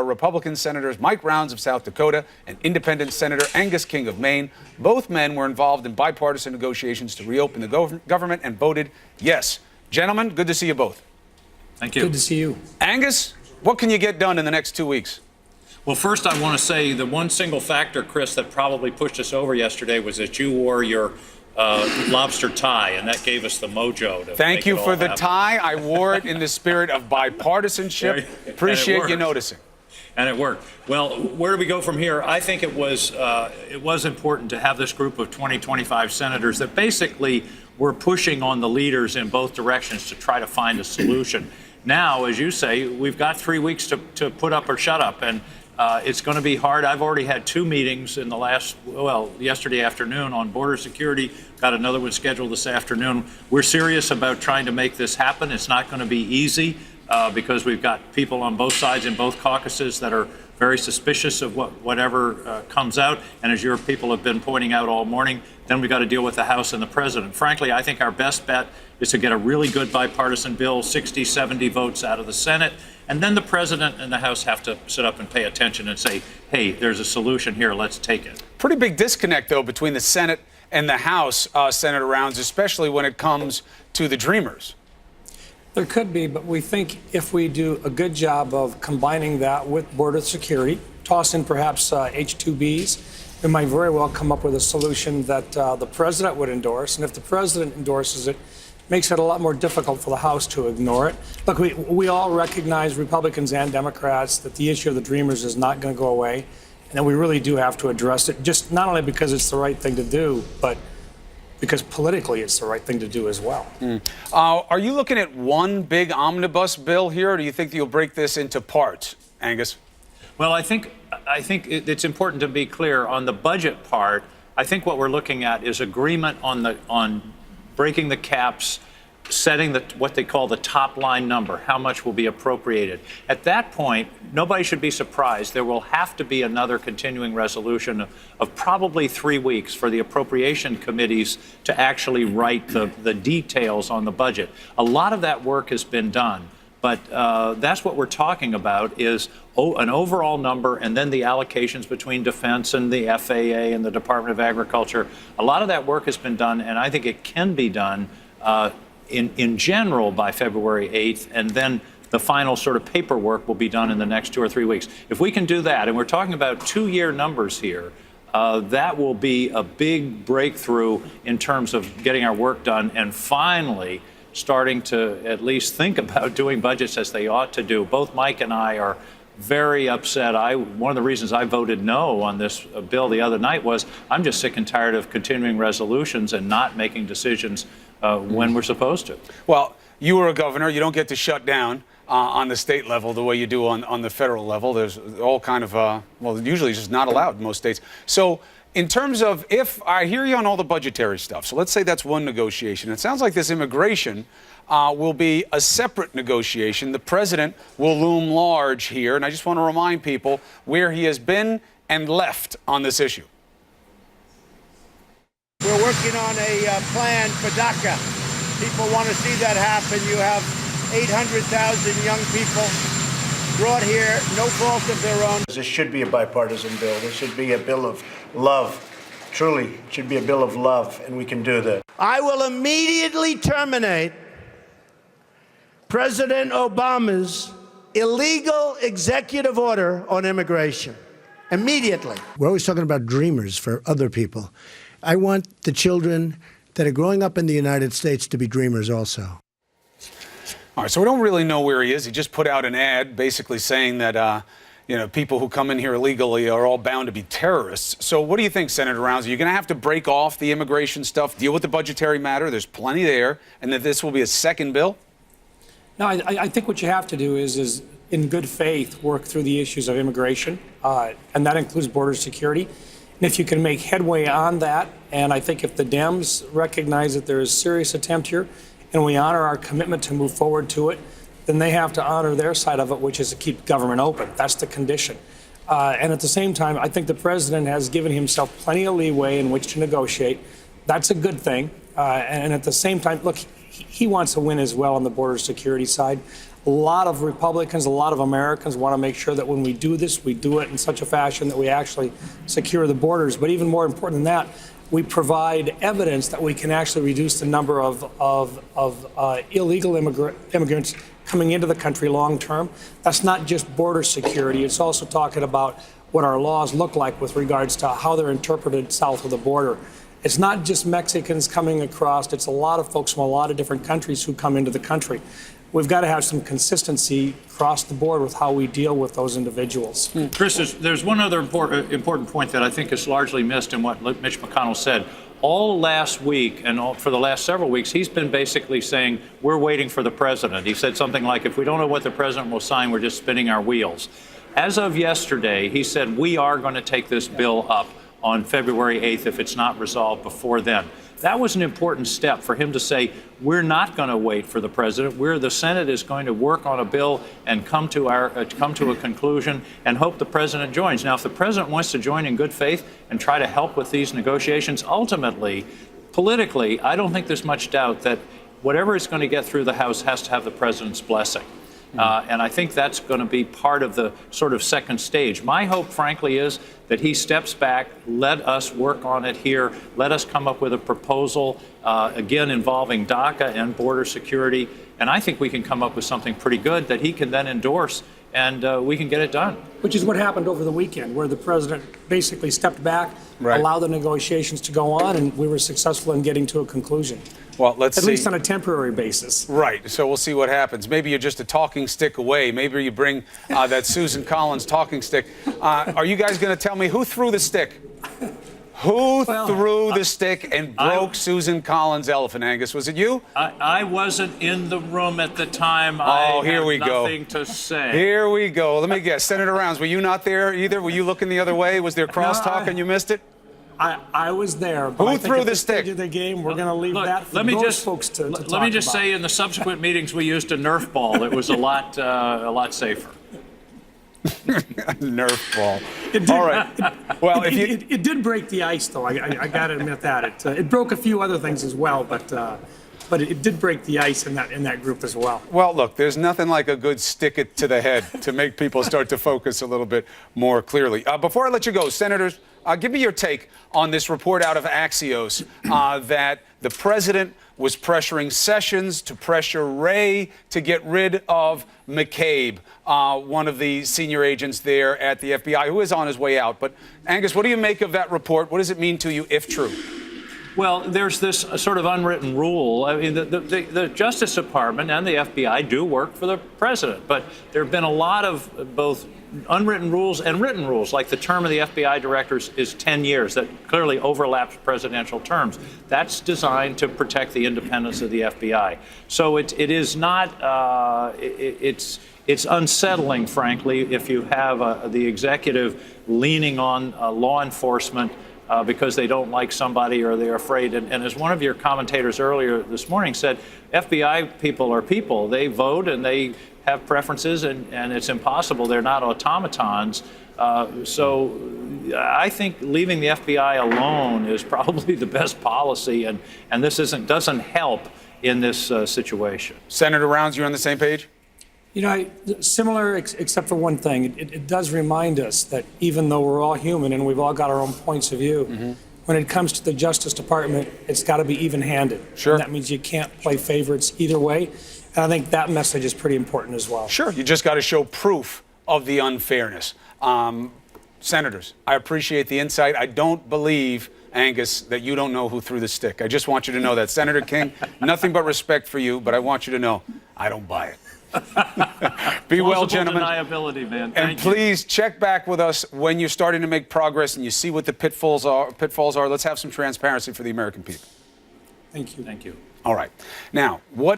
are Republican Senators Mike Rounds of South Dakota and Independent Senator Angus King of Maine. Both men were involved in bipartisan negotiations to reopen the government and voted yes. Gentlemen, good to see you both. Thank you. Good to see you. Angus, what can you get done in the next 2 weeks? Well, first, I want to say the one single factor, Chris, that probably pushed us over yesterday was that you wore your lobster tie, and that gave us the mojo to Thank you for the happen. tie. I wore it in the spirit of bipartisanship. Appreciate you noticing. And it worked. Well, where do we go from here? I think it was important to have this group of 25 senators that basically were pushing on the leaders in both directions to try to find a solution. Now, as you say, we've got 3 weeks to put up or shut up, and it's going to be hard. I've already had 2 meetings in the yesterday afternoon on border security, got another one scheduled this afternoon. We're serious about trying to make this happen. It's not going to be easy because we've got people on both sides in both caucuses that are very suspicious of whatever comes out. And as your people have been pointing out all morning, then we've got to deal with the House and the President. Frankly, I think our best bet is to get a really good bipartisan bill, 60, 70 votes out of the Senate. And then the President and the House have to sit up and pay attention and say, hey, there's a solution here, let's take it. Pretty big disconnect, though, between the Senate and the House, Senator Rounds, especially when it comes to the Dreamers. There could be, but we think if we do a good job of combining that with border security, toss in perhaps H-2Bs, we might very well come up with a solution that the President would endorse. And if the President endorses it, makes it a lot more difficult for the House to ignore it. Look, we all recognize, Republicans and Democrats, that the issue of the Dreamers is not going to go away, and that we really do have to address it, just not only because it's the right thing to do, but because politically it's the right thing to do as well. Are you looking at one big omnibus bill here, or do you think you'll break this into parts, Angus? Well, I think it's important to be clear on the budget part. I think what we're looking at is agreement on breaking the caps, setting what they call the top line number, how much will be appropriated. At that point, nobody should be surprised. There will have to be another continuing resolution of probably 3 weeks for the appropriation committees to actually write the details on the budget. A lot of that work has been done, but that's what we're talking about is an overall number and then the allocations between defense and the FAA and the Department of Agriculture. A lot of that work has been done, and I think it can be done in general by February 8th, and then the final sort of paperwork will be done in the next 2 or 3 weeks. If we can do that, and we're talking about 2-year numbers here, that will be a big breakthrough in terms of getting our work done and finally starting to at least think about doing budgets as they ought to do. Both Mike and I are very upset. One of the reasons I voted no on this bill the other night was I'm just sick and tired of continuing resolutions and not making decisions when we're supposed to. Well, you were a governor. You don't get to shut down on the state level the way you do on the federal level. There's all kind of, well, usually it's just not allowed in most states. So in terms of, if I hear you on all the budgetary stuff, so let's say that's one negotiation. It sounds like this immigration will be a separate negotiation. The president will loom large here, and I just want to remind people where he has been and left on this issue. We're working on a plan for DACA. People want to see that happen. You have 800,000 young people brought here, no fault of their own. This should be a bipartisan bill. This should be a bill of love. Truly, it should be a bill of love, and we can do that. I will immediately terminate President Obama's illegal executive order on immigration. Immediately. We're always talking about dreamers for other people. I want the children that are growing up in the United States to be dreamers also. All right, so we don't really know where he is. He just put out an ad basically saying that, people who come in here illegally are all bound to be terrorists. So what do you think, Senator Rounds? Are you going to have to break off the immigration stuff, deal with the budgetary matter? There's plenty there, and that this will be a second bill? No, I think what you have to do is in good faith, work through the issues of immigration, and that includes border security. And if you can make headway on that, and I think if the Dems recognize that there is serious attempt here, and we honor our commitment to move forward to it, then they have to honor their side of it, which is to keep government open. That's the condition. And at the same time, I think the president has given himself plenty of leeway in which to negotiate. That's a good thing. And at the same time, look, he wants to win as well on the border security side. A lot of Republicans, a lot of Americans want to make sure that when we do this, we do it in such a fashion that we actually secure the borders. But even more important than that, we provide evidence that we can actually reduce the number of illegal immigrants coming into the country long term. That's not just border security. It's also talking about what our laws look like with regards to how they're interpreted south of the border. It's not just Mexicans coming across. It's a lot of folks from a lot of different countries who come into the country. We've got to have some consistency across the board with how we deal with those individuals. Chris, there's one other important point that I think is largely missed in what Mitch McConnell said. All last week and for the last several weeks, he's been basically saying, we're waiting for the president. He said something like, if we don't know what the president will sign, we're just spinning our wheels. As of yesterday, he said, we are going to take this bill up on February 8th if it's not resolved before then. That was an important step for him to say, we're not going to wait for the president. The Senate is going to work on a bill and come to a conclusion and hope the president joins. Now, if the president wants to join in good faith and try to help with these negotiations, ultimately, politically, I don't think there's much doubt that whatever is going to get through the House has to have the president's blessing. And I think that's going to be part of the sort of second stage. My hope, frankly, is that he steps back, let us work on it here, let us come up with a proposal, again, involving DACA and border security. And I think we can come up with something pretty good that he can then endorse, and we can get it done. Which is what happened over the weekend, where the president basically stepped back, allowed the negotiations to go on, and we were successful in getting to a conclusion. Well, let's see. At least on a temporary basis. Right. So we'll see what happens. Maybe you're just a talking stick away. Maybe you bring that Susan Collins talking stick. Are you guys going to tell me who threw the stick? Who threw the stick and broke Susan Collins' elephant, Angus? Was it you? I wasn't in the room at the time. Here we go. Nothing to say. Here we go. Let me guess. Senator Rounds, were you not there either? Were you looking the other way? Was there crosstalk and you missed it? I was there. But Who I think threw at the this stick? stage of the game, we're going to leave that for those folks to talk Let me just about. say, in the subsequent meetings, we used a Nerf ball. It was a lot safer. Nerf ball. It did, All right. Well, if you... it did break the ice, though. I got to admit that. It broke a few other things as well, but it did break the ice in that group as well. Well, look, there's nothing like a good stick it to the head to make people start to focus a little bit more clearly. Before I let you go, Senators, give me your take on this report out of Axios that the president was pressuring Sessions to pressure Wray to get rid of McCabe, one of the senior agents there at the FBI, who is on his way out. But, Angus, what do you make of that report? What does it mean to you, if true? Well, there's this sort of unwritten rule. I mean, the Justice Department and the FBI do work for the president, but there have been a lot of both unwritten rules and written rules, like the term of the FBI directors is 10 years. That clearly overlaps presidential terms. That's designed to protect the independence of the FBI. So it is not, it's unsettling, frankly, if you have the executive leaning on law enforcement because they don't like somebody or they're afraid. And as one of your commentators earlier this morning said, FBI people are people. They vote and they have preferences, and it's impossible. They're not automatons. So I think leaving the FBI alone is probably the best policy, and this doesn't help in this situation. Senator Rounds, you're on the same page? You know, similar except for one thing. It does remind us that even though we're all human and we've all got our own points of view, when it comes to the Justice Department, it's got to be even-handed. Sure. And that means you can't play favorites either way. And I think that message is pretty important as well. Sure. You just got to show proof of the unfairness. Senators, I appreciate the insight. I don't believe, Angus, that you don't know who threw the stick. I just want you to know that. Senator King, nothing but respect for you, but I want you to know I don't buy it. Be well, gentlemen. Deniability, man. And please check back with us when you're starting to make progress and you see what the pitfalls are. Let's have some transparency for the American people. Thank you. Thank you. All right. Now, what